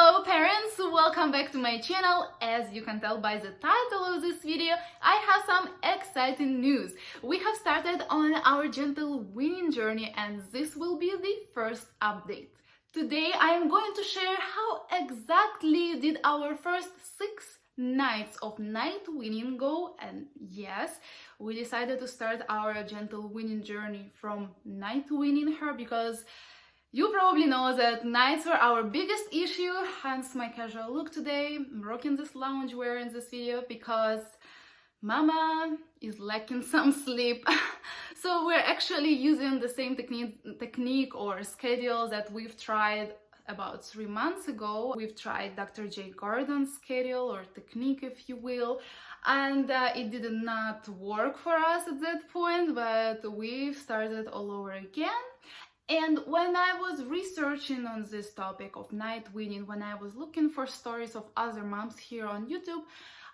Hello parents, welcome back to my channel. As you can tell by the title of this video, I have some exciting news. We have started on our gentle weaning journey and this will be the first update. Today I am going to share how exactly did our first 6 nights of night weaning go, and yes, we decided to start our gentle weaning journey from night weaning her because you probably know that nights were our biggest issue, hence my casual look today. I'm rocking this loungewear in this video because Mama is lacking some sleep. So we're actually using the same technique or schedule that we've tried about 3 months ago. We've tried Dr. J. Gordon's schedule or technique, if you will, and it did not work for us at that point, but we've started all over again. And when I was researching on this topic of night weaning, when I was looking for stories of other moms here on YouTube,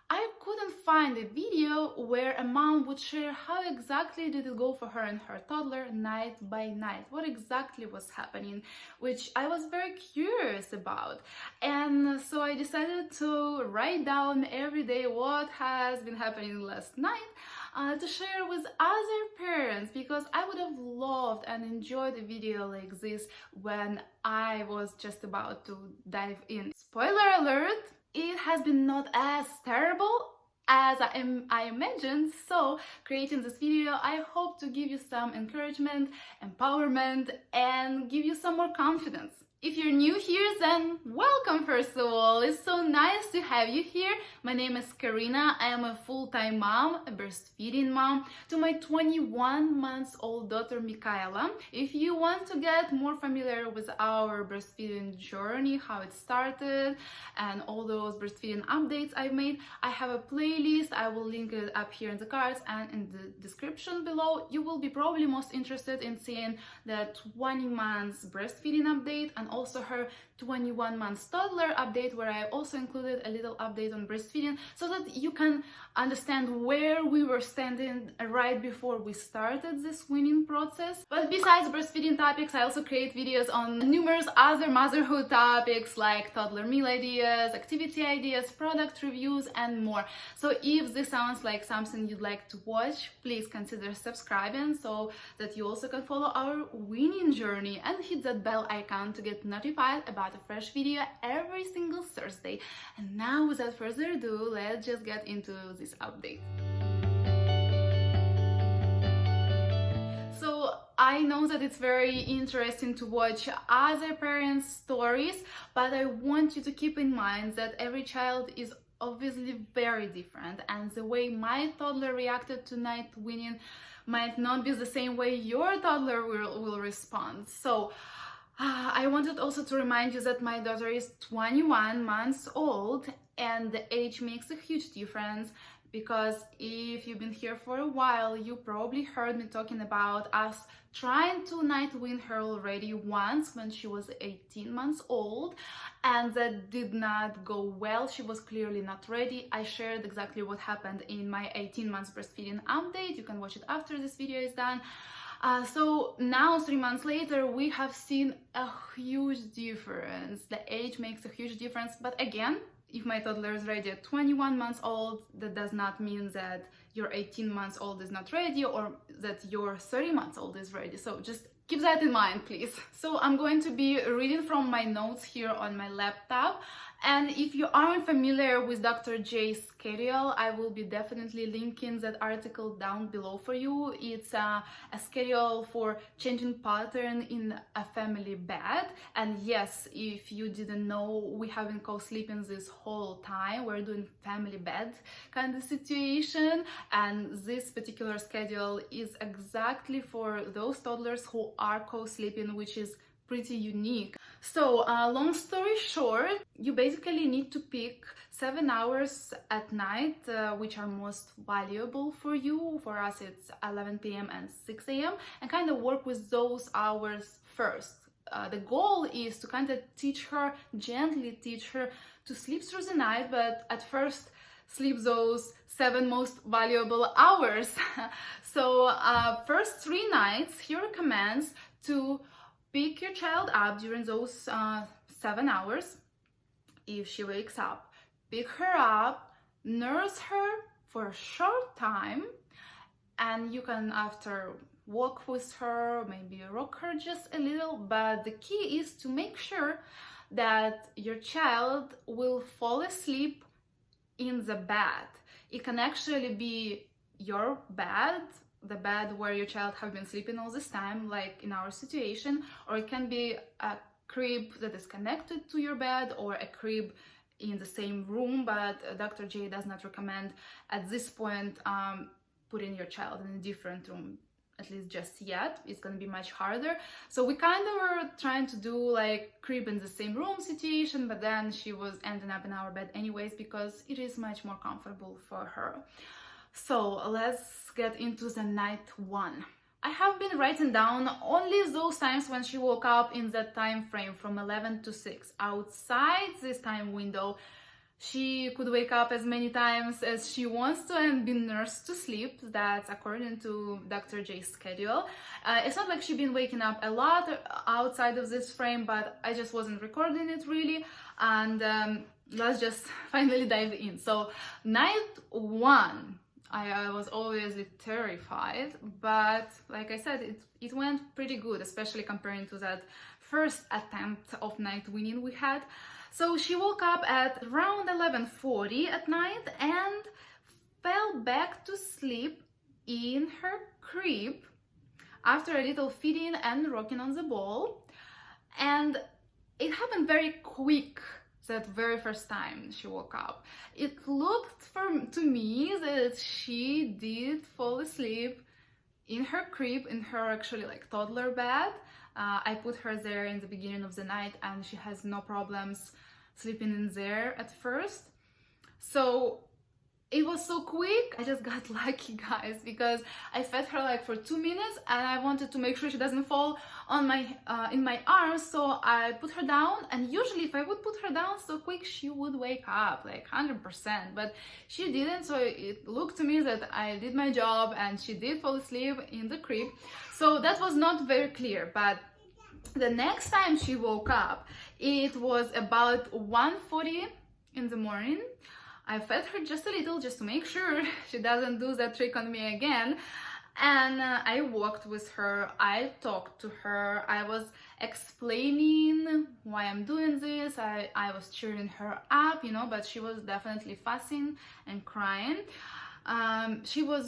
I couldn't find a video where a mom would share how exactly did it go for her and her toddler night by night, what exactly was happening, which I was very curious about. And so I decided to write down every day what has been happening last night to share with other parents, because I would have loved and enjoyed a video like this when I was just about to dive in. Spoiler alert! It has been not as terrible as I imagined, so creating this video, I hope to give you some encouragement, empowerment, and give you some more confidence. If you're new here, then welcome first of all. It's so nice to have you here. My name is Karyna. I am a full-time mom, a breastfeeding mom to my 21-month-old daughter Michaela. If you want to get more familiar with our breastfeeding journey, how it started, and all those breastfeeding updates I've made, I have a playlist. I will link it up here in the cards and in the description below. You will be probably most interested in seeing the 20 months breastfeeding update and also her 21 months toddler update, where I also included a little update on breastfeeding so that you can understand where we were standing right before we started this weaning process. But besides breastfeeding topics, I also create videos on numerous other motherhood topics like toddler meal ideas, activity ideas, product reviews, and more. So if this sounds like something you'd like to watch, please consider subscribing so that you also can follow our weaning journey and hit that bell icon to get notified about a fresh video every single Thursday. And now, without further ado, let's just get into this update. So I know that it's very interesting to watch other parents' stories, but I want you to keep in mind that every child is obviously very different, and the way my toddler reacted to night weaning might not be the same way your toddler will respond. So I wanted also to remind you that my daughter is 21 months old and the age makes a huge difference, because if you've been here for a while, you probably heard me talking about us trying to night wean her already once when she was 18 months old, and that did not go well. She was clearly not ready. I shared exactly what happened in my 18 months breastfeeding update. You can watch it after this video is done. So now, 3 months later, we have seen a huge difference. The age makes a huge difference, but again, if my toddler is ready at 21 months old, that does not mean that your 18 months old is not ready or that your 30 months old is ready. So just keep that in mind, please. So I'm going to be reading from my notes here on my laptop. And if you aren't familiar with Dr. J's schedule, I will be definitely linking that article down below for you. It's a schedule for changing pattern in a family bed. And yes, if you didn't know, we have been co-sleeping this whole time. We're doing family bed kind of situation. And this particular schedule is exactly for those toddlers who are co-sleeping, which is pretty unique. So long story short, you basically need to pick 7 hours at night, which are most valuable for you. For us, it's 11 p.m. and 6 a.m. and kind of work with those hours first. The goal is to kind of gently teach her to sleep through the night, but at first sleep those 7 most valuable hours. So first 3 nights, he recommends to pick your child up during those 7 hours if she wakes up, pick her up, nurse her for a short time, and you can after walk with her, maybe rock her just a little, but the key is to make sure that your child will fall asleep in the bed. It can actually be your bed, the bed where your child have been sleeping all this time, like in our situation, or it can be a crib that is connected to your bed, or a crib in the same room, but Dr. J does not recommend at this point putting your child in a different room, at least just yet. It's gonna be much harder. So we kind of were trying to do like crib in the same room situation, but then she was ending up in our bed anyways because it is much more comfortable for her. So let's get into the night one. I have been writing down only those times when she woke up in that time frame from 11 to 6. Outside this time window, she could wake up as many times as she wants to and be nursed to sleep. That's according to Dr. J's schedule. It's not like she's been waking up a lot outside of this frame, but I just wasn't recording it really. And let's just finally dive in. So night one, I was obviously terrified, but like I said, it went pretty good, especially comparing to that first attempt of night weaning we had. So she woke up at around 11:40 at night and fell back to sleep in her crib after a little feeding and rocking on the ball. And it happened very quick that very first time she woke up. It looked to me that she did fall asleep in her crib, in her actually like toddler bed. I put her there in the beginning of the night and she has no problems sleeping in there at first. So it was so quick. I just got lucky, guys, because I fed her like for 2 minutes and I wanted to make sure she doesn't fall on my in my arms. So I put her down, and usually if I would put her down so quick, she would wake up like 100%, but she didn't. So it looked to me that I did my job and she did fall asleep in the crib. So that was not very clear. But the next time she woke up, it was about 1:40 in the morning. I fed her just a little, just to make sure she doesn't do that trick on me again. And I walked with her, I talked to her, I was explaining why I'm doing this, I was cheering her up, you know, but she was definitely fussing and crying. She was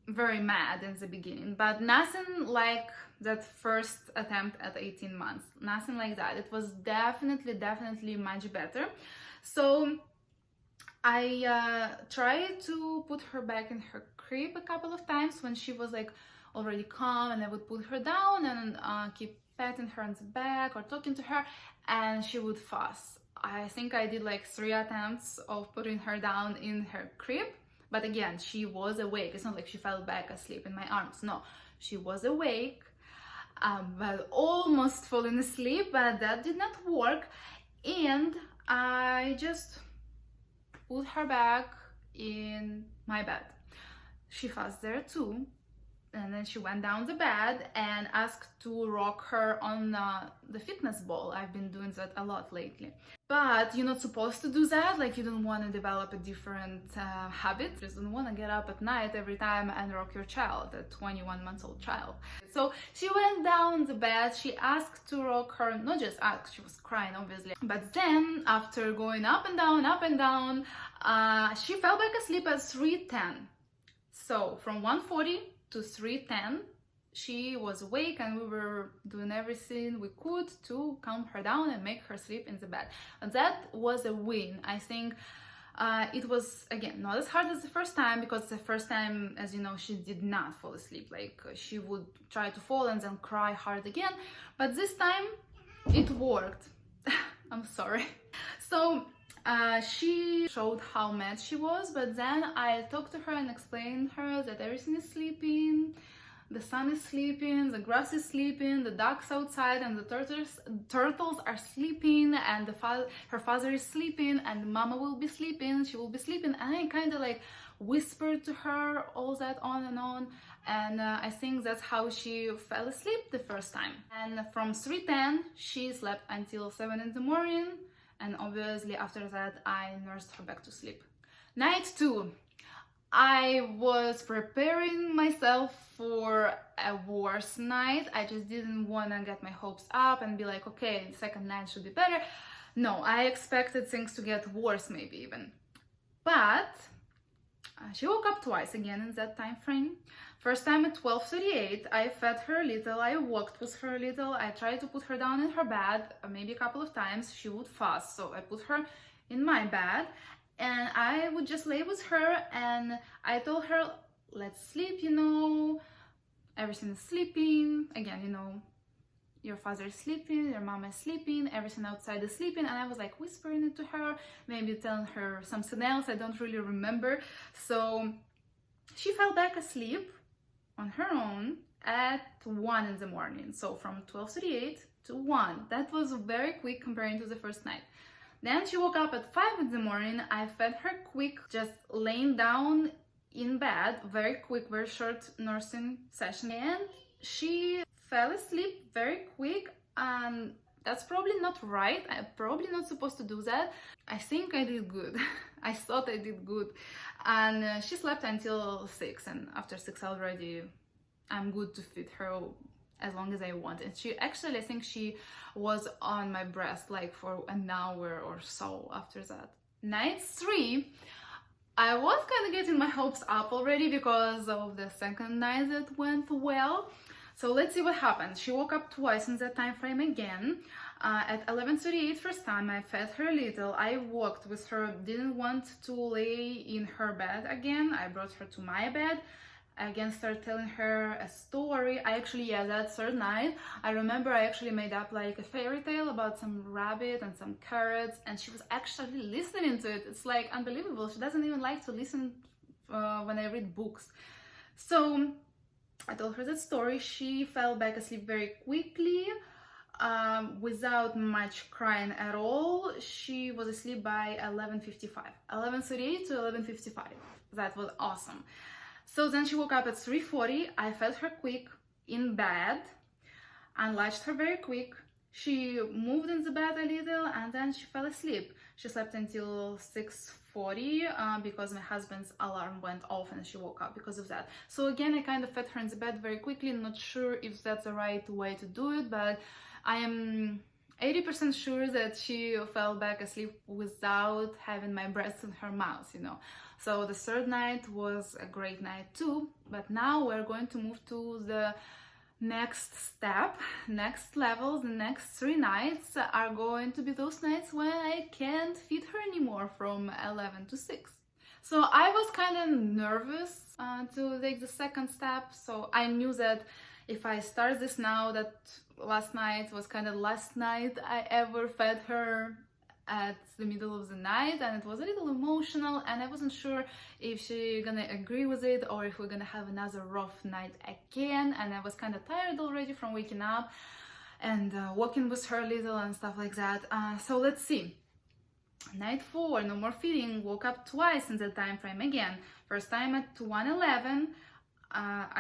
very mad in the beginning, but nothing like that first attempt at 18 months, nothing like that. It was definitely much better. So I tried to put her back in her crib a couple of times when she was like already calm, and I would put her down and keep patting her on the back or talking to her, and she would fuss. I think I did like 3 attempts of putting her down in her crib, but again, she was awake. It's not like she fell back asleep in my arms. No, she was awake, but almost falling asleep, but that did not work. And I just put her back in my bed. She fussed there too, and then she went down the bed and asked to rock her on the fitness ball. I've been doing that a lot lately. But you're not supposed to do that. Like, you don't want to develop a different habit. You just don't want to get up at night every time and rock your child, a 21-month-old child. So she went down the bed, she asked to rock her, not just asked, she was crying obviously. But then after going up and down, she fell back asleep at 3:10. So from 1:40 to 3:10, she was awake, and we were doing everything we could to calm her down and make her sleep in the bed. And that was a win. I think it was, again, not as hard as the first time, because the first time, as you know, she did not fall asleep. Like, she would try to fall and then cry hard again. But this time it worked. I'm sorry. So she showed how mad she was, but then I talked to her and explained her that everything is sleeping, the sun is sleeping, the grass is sleeping, the ducks outside and the turtles are sleeping, and her father is sleeping, and mama will be sleeping, she will be sleeping. And I kind of like whispered to her all that on, and I think that's how she fell asleep the first time. And from 3:10 she slept until 7 in the morning, and obviously after that I nursed her back to sleep. Night 2. I was preparing myself for a worse night. I just didn't want to get my hopes up and be like, okay, the second night should be better. No, I expected things to get worse, maybe even. But she woke up twice again in that time frame. First time at 12:38, I fed her a little, I walked with her a little, I tried to put her down in her bed, maybe a couple of times. She would fuss, so I put her in my bed and I would just lay with her and I told her, let's sleep, you know, everything is sleeping. Again, you know, your father is sleeping, your mom is sleeping, everything outside is sleeping. And I was like whispering it to her, maybe telling her something else, I don't really remember. So she fell back asleep on her own at 1 in the morning. So from 12:38 to 1. That was very quick comparing to the first night. Then she woke up at 5 in the morning. I fed her quick, just laying down in bed, very quick, very short nursing session. And she fell asleep very quick, and that's probably not right. I'm probably not supposed to do that. I think I did good. I thought I did good. And she slept until 6, and after 6 already, I'm good to feed her as long as I want. And she actually, I think she was on my breast like for an hour or so after that. Night 3, I was kind of getting my hopes up already because of the second night that went well. So let's see what happened. She woke up twice in that time frame again. At 11:38 first time, I fed her a little. I walked with her, didn't want to lay in her bed again. I brought her to my bed. I again started telling her a story. I actually, yeah, that third night, I remember I actually made up like a fairy tale about some rabbit and some carrots, and she was actually listening to it. It's like unbelievable. She doesn't even like to listen when I read books. So I told her that story. She fell back asleep very quickly, without much crying at all. She was asleep by 11:55, 11:38 to 11:55. That was awesome. So then she woke up at 3:40. I fed her quick in bed and latched her very quick. She moved in the bed a little and then she fell asleep. She slept until 6:40 because my husband's alarm went off and she woke up because of that. So again, I kind of fed her in the bed very quickly. Not sure if that's the right way to do it, but I am 80% sure that she fell back asleep without having my breast in her mouth, you know. So the third night was a great night too, but now we're going to move to the next step, next level. The next 3 nights are going to be those nights when I can't feed her anymore from 11 to 6. So I was kind of nervous to take the second step. So I knew that if I start this now, that last night was kind of last night I ever fed her at the middle of the night, and it was a little emotional, and I wasn't sure if she's gonna agree with it or if we're gonna have another rough night again. And I was kind of tired already from waking up and walking with her a little and stuff like that. So let's see. Night 4, no more feeding. Woke up twice in that time frame again. First time at 1:11.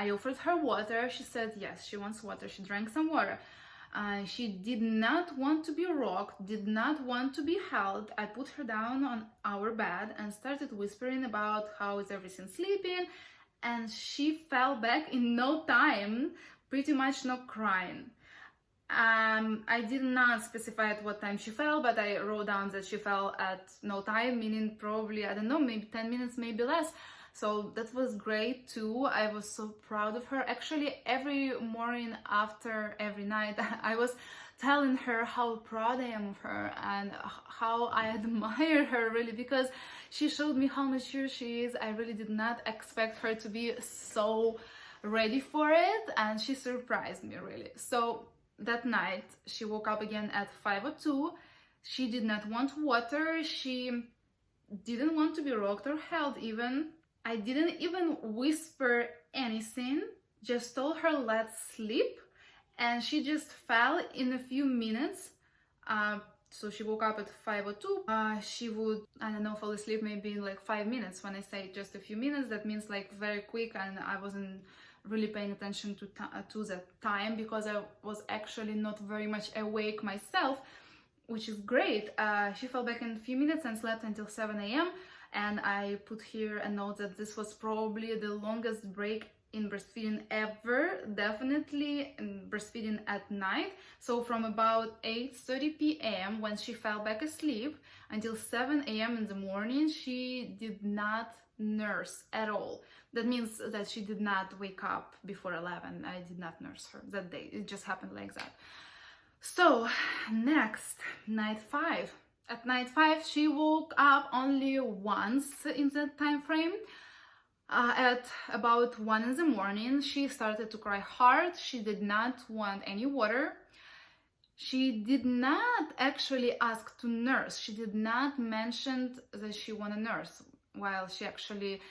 I offered her water. She said yes, she wants water. She drank some water. She did not want to be rocked, did not want to be held. I put her down on our bed and started whispering about how is everything sleeping, and she fell back in no time, pretty much no crying. I did not specify at what time she fell, but I wrote down that she fell at no time, meaning probably, I don't know, maybe 10 minutes, maybe less. So that was great too. I was so proud of her. Actually, every morning after every night, I was telling her how proud I am of her and how I admire her really, because she showed me how mature she is. I really did not expect her to be so ready for it, and she surprised me really. So that night, she woke up again at 5:02. She did not want water. She didn't want to be rocked or held even. I didn't even whisper anything, just told her let's sleep, and she just fell in a few minutes. So she woke up at 5:02. She would, I don't know, fall asleep maybe in like 5 minutes. When I say just a few minutes, that means like very quick, and I wasn't really paying attention to the time because I was actually not very much awake myself which is great. She fell back in a few minutes and slept until 7 a.m. And I put here a note that this was probably the longest break in breastfeeding ever, definitely in breastfeeding at night. So from about 8:30 p.m. when she fell back asleep until 7 a.m. in the morning, she did not nurse at all. That means that she did not wake up before 11. I did not nurse her that day. It just happened like that. So next, night 5. At night 5, she woke up only once in that time frame. At about 1 in the morning, she started to cry hard. She did not want any water. She did not actually ask to nurse. She did not mention that she want to nurse, while she actually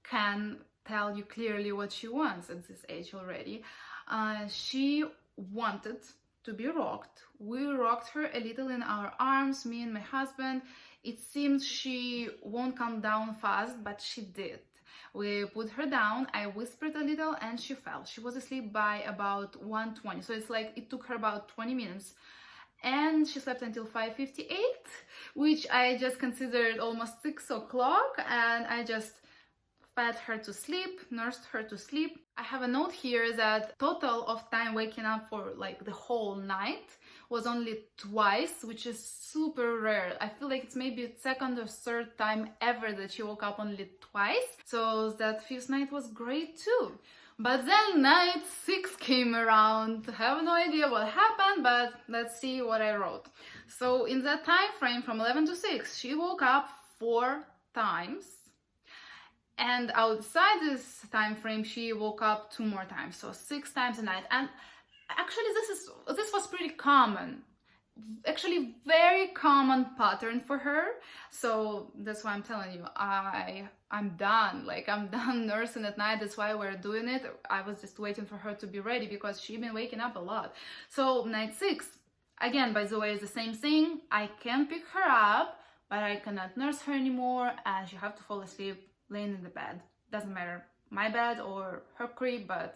can tell you clearly what she wants at this age already. She wanted to be rocked. We rocked her a little in our arms, me and my husband. It seems she won't come down fast, but she did. We put her down, I whispered a little, and she fell. She was asleep by about 1:20, so it's like it took her about 20 minutes. And she slept until 5:58, which I just considered almost 6 o'clock, and I just fed her to sleep, nursed her to sleep. I have a note here that total of time waking up for like the whole night was only twice, which is super rare. I feel like it's maybe the second or third time ever that she woke up only twice. So that 5th night was great too. But then night 6 came around. I have no idea what happened, but let's see what I wrote. So in that time frame from 11 to 6, she woke up 4 times. And outside this time frame, she woke up 2 more times, so 6 times a night. And actually, this was pretty common, actually very common pattern for her. So that's why I'm telling you, I'm done. Like, I'm done nursing at night. That's why we're doing it. I was just waiting for her to be ready because she'd been waking up a lot. So night 6, again, by the way, is the same thing. I can pick her up, but I cannot nurse her anymore, and she have to fall asleep laying in the bed. Doesn't matter, my bed or her crib, but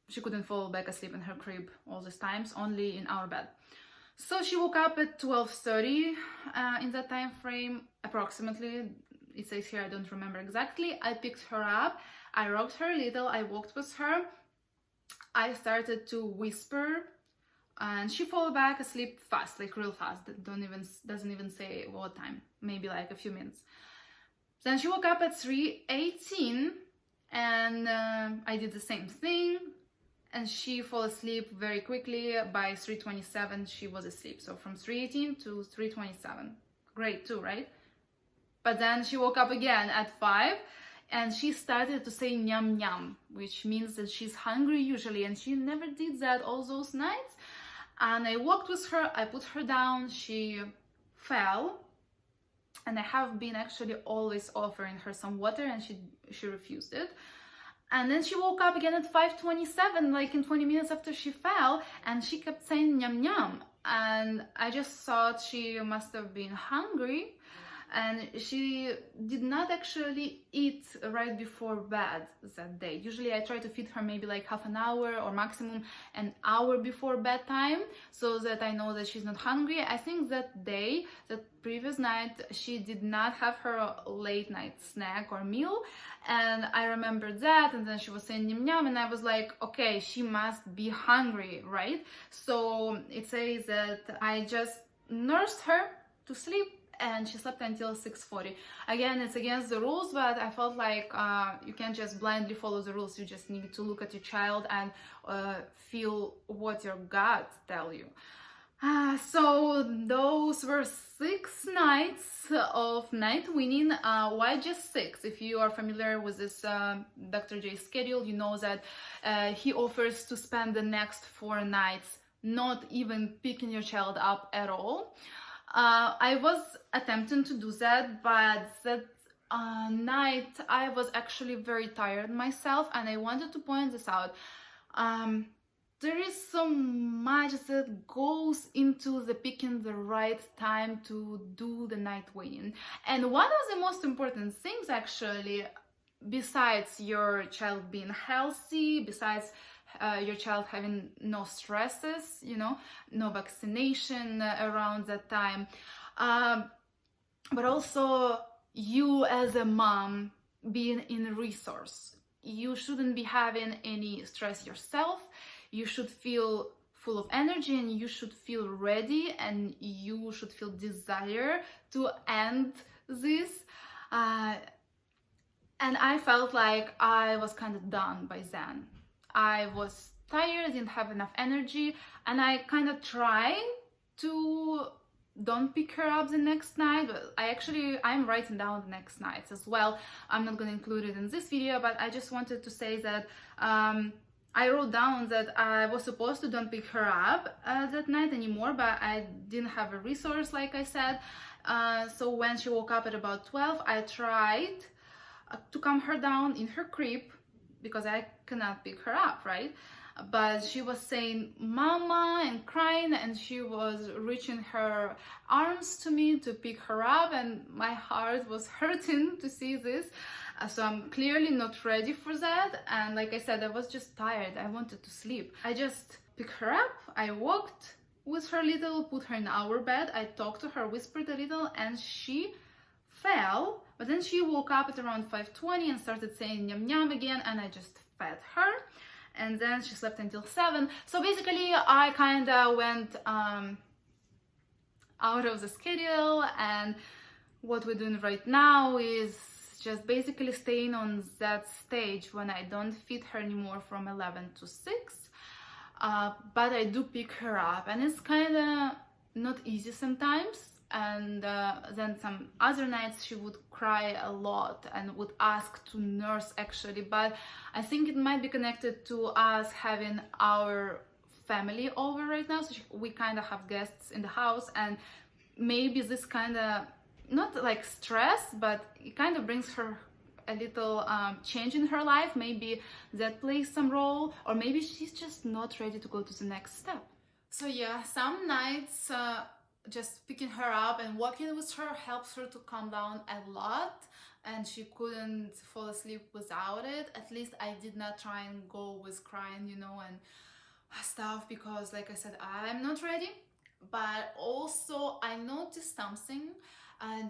she couldn't fall back asleep in her crib all these times, only in our bed. So she woke up at 12:30 in that time frame, approximately. It says here, I don't remember exactly. I picked her up, I rocked her a little, I walked with her, I started to whisper, and she fell back asleep fast, like real fast. Doesn't even say what time, maybe like a few minutes. Then she woke up at 3:18, and I did the same thing, and she fell asleep very quickly. By 3:27, she was asleep. So from 3:18 to 3:27, great too, right? But then she woke up again at 5, and she started to say nyam nyam, which means that she's hungry usually, and she never did that all those nights. And I walked with her, I put her down, she fell. And I have been actually always offering her some water, and she refused it. And then she woke up again at 5:27, like in 20 minutes after she fell, and she kept saying nyam nyam. And I just thought she must have been hungry, and she did not actually eat right before bed that day. Usually I try to feed her maybe like half an hour or maximum an hour before bedtime, so that I know that she's not hungry. I think that day, that previous night, she did not have her late night snack or meal, and I remembered that. And then she was saying nyam nyam, and I was like, okay, she must be hungry, right? So it says that I just nursed her to sleep, and she slept until 6:40. Again, it's against the rules, but I felt like you can't just blindly follow the rules. You just need to look at your child and feel what your gut tell you. So those were 6 nights of night weaning. Why just 6? If you are familiar with this Dr. J's schedule, you know that he offers to spend the next 4 nights not even picking your child up at all. I was attempting to do that, but that night I was actually very tired myself, and I wanted to point this out. There is so much that goes into the picking the right time to do the night weaning. And one of the most important things, actually, besides your child being healthy, besides your child having no stresses, you know, no vaccination around that time, but also you as a mom being in a resource. You shouldn't be having any stress yourself. You should feel full of energy, and you should feel ready, and you should feel desire to end this. And I felt like I was kind of done by then. I was tired, didn't have enough energy, and I kind of tried to don't pick her up the next night. But I'm writing down the next nights as well. I'm not going to include it in this video, but I just wanted to say that I wrote down that I was supposed to don't pick her up that night anymore, but I didn't have a resource, like I said. So when she woke up at about 12, I tried to calm her down in her crib, because I cannot pick her up, right? But she was saying mama and crying, and she was reaching her arms to me to pick her up, and my heart was hurting to see this. So I'm clearly not ready for that, and like I said, I was just tired. I wanted to sleep. I just picked her up, I walked with her little, put her in our bed, I talked to her, whispered a little, and she fell. But then she woke up at around 5:20 and started saying yum yum again, and I just fed her. And then she slept until 7. So basically I kind of went out of the schedule, and what we're doing right now is just basically staying on that stage when I don't feed her anymore from 11 to 6. But I do pick her up, and it's kind of not easy sometimes. And then some other nights she would cry a lot and would ask to nurse, actually. But I think it might be connected to us having our family over right now, so we kind of have guests in the house, and maybe this kind of, not like stress, but it kind of brings her a little change in her life. Maybe that plays some role, or maybe she's just not ready to go to the next step. So yeah, some nights just picking her up and walking with her helps her to calm down a lot, and she couldn't fall asleep without it. At least I did not try and go with crying, you know, and stuff, because like I said, I'm not ready. But also I noticed something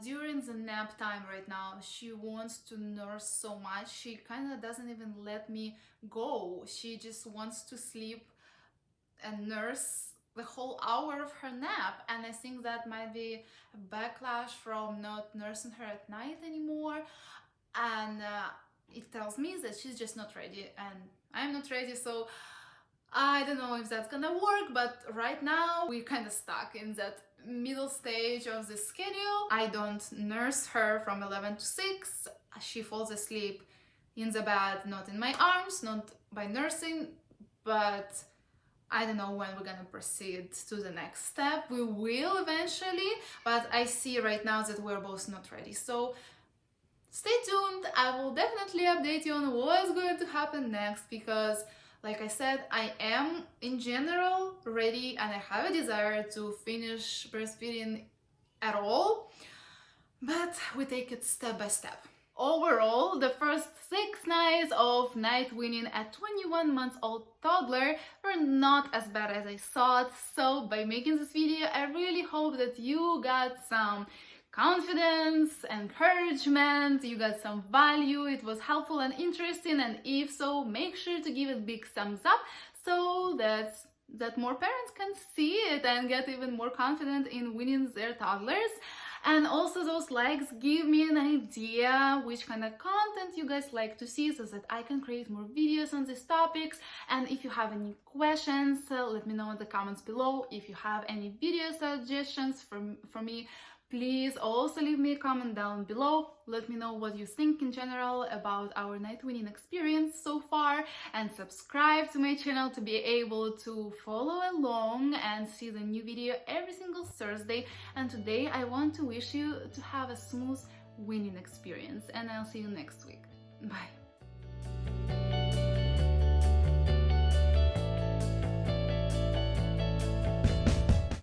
during the nap time right now. She wants to nurse so much. She kind of doesn't even let me go. She just wants to sleep and nurse the whole hour of her nap, and I think that might be a backlash from not nursing her at night anymore. And it tells me that she's just not ready, and I'm not ready. So I don't know if that's gonna work, but right now we're kind of stuck in that middle stage of the schedule. I don't nurse her from 11 to 6. She falls asleep in the bed, not in my arms, not by nursing. But I don't know when we're gonna proceed to the next step. We will eventually, but I see right now that we're both not ready. So stay tuned. I will definitely update you on what's going to happen next, because like I said, I am in general ready, and I have a desire to finish breastfeeding at all, but we take it step by step. Overall, the first 6 nights of night weaning a 21-month-old toddler were not as bad as I thought. So by making this video, I really hope that you got some confidence, encouragement, you got some value, it was helpful and interesting, and if so, make sure to give it a big thumbs up so that more parents can see it and get even more confident in weaning their toddlers. And also those likes give me an idea which kind of content you guys like to see, so that I can create more videos on these topics. And if you have any questions, let me know in the comments below. If you have any video suggestions for me, please also leave me a comment down below. Let me know what you think in general about our night weaning experience so far, and subscribe to my channel to be able to follow along and see the new video every single Thursday. And today I want to wish you to have a smooth weaning experience, and I'll see you next week. Bye.